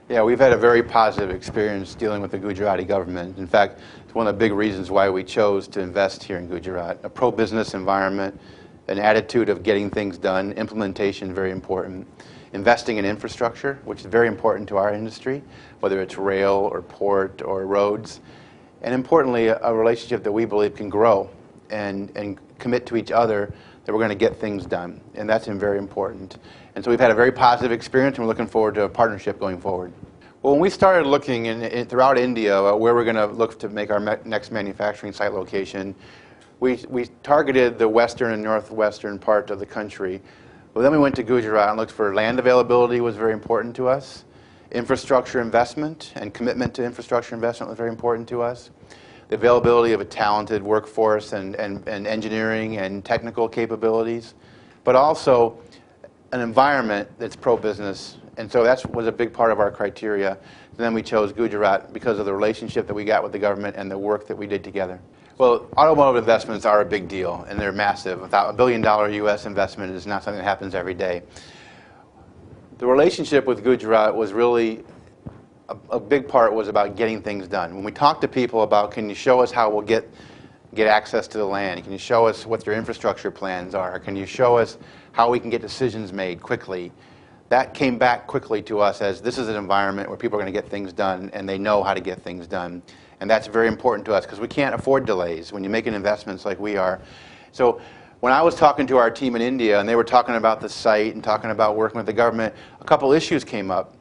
Yeah, we've had a very positive experience dealing with the Gujarati government. In fact, it's one of the big reasons why we chose to invest here in Gujarat. A pro-business environment, an attitude of getting things done, implementation very important, investing in infrastructure, which is very important to our industry, whether it's rail or port or roads, and importantly, a relationship that we believe can grow and commit to each other that we're going to get things done, and that's very important. And so we've had a very positive experience, and we're looking forward to a partnership going forward. Well, when we started looking throughout India where we're going to look to make our next manufacturing site location, we targeted the western and northwestern part of the country. Well, then we went to Gujarat and looked for land availability was very important to us. Infrastructure investment and commitment to infrastructure investment was very important to us. The availability of a talented workforce and engineering and technical capabilities, but also an environment that's pro-business. And so that was a big part of our criteria. And then we chose Gujarat because of the relationship that we got with the government and the work that we did together. Well, automotive investments are a big deal, and they're massive. Without $1 billion U.S. investment is not something that happens every day. The relationship with Gujarat was really, a big part was about getting things done. When we talked to people about, can you show us how we'll get access to the land? Can you show us what your infrastructure plans are? Can you show us how we can get decisions made quickly? That came back quickly to us as this is an environment where people are going to get things done and they know how to get things done. And that's very important to us because we can't afford delays when you're making investments like we are. So when I was talking to our team in India and they were talking about the site and talking about working with the government, a couple issues came up.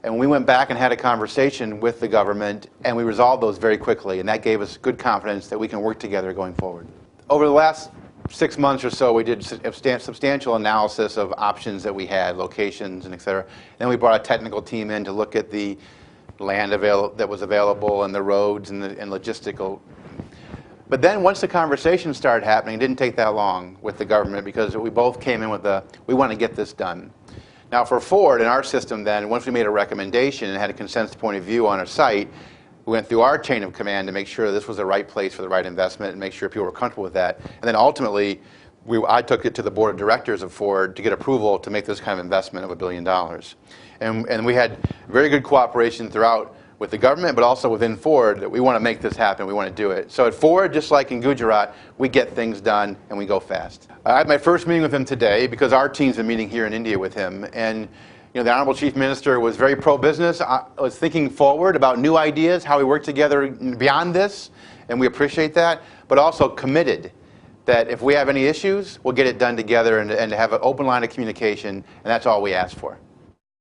And we went back and had a conversation with the government and we resolved those very quickly, and that gave us good confidence that we can work together going forward. Over the last 6 months or so, we did substantial analysis of options that we had, locations and et cetera. Then we brought a technical team in to look at the land that was available and the roads and logistical. But then once the conversation started happening, it didn't take that long with the government because we both came in with we want to get this done. Now for Ford in our system then, once we made a recommendation and had a consensus point of view on our site, we went through our chain of command to make sure this was the right place for the right investment and make sure people were comfortable with that. And then ultimately, I took it to the board of directors of Ford to get approval to make this kind of investment of $1 billion. And we had very good cooperation throughout with the government, but also within Ford, that we want to make this happen, we want to do it. So at Ford, just like in Gujarat, we get things done and we go fast. I had my first meeting with him today because our team's been meeting here in India with him. And you know, the Honorable Chief Minister was very pro-business. I was thinking forward about new ideas, how we work together beyond this, and we appreciate that, but also committed that if we have any issues, we'll get it done together and to have an open line of communication, and that's all we ask for.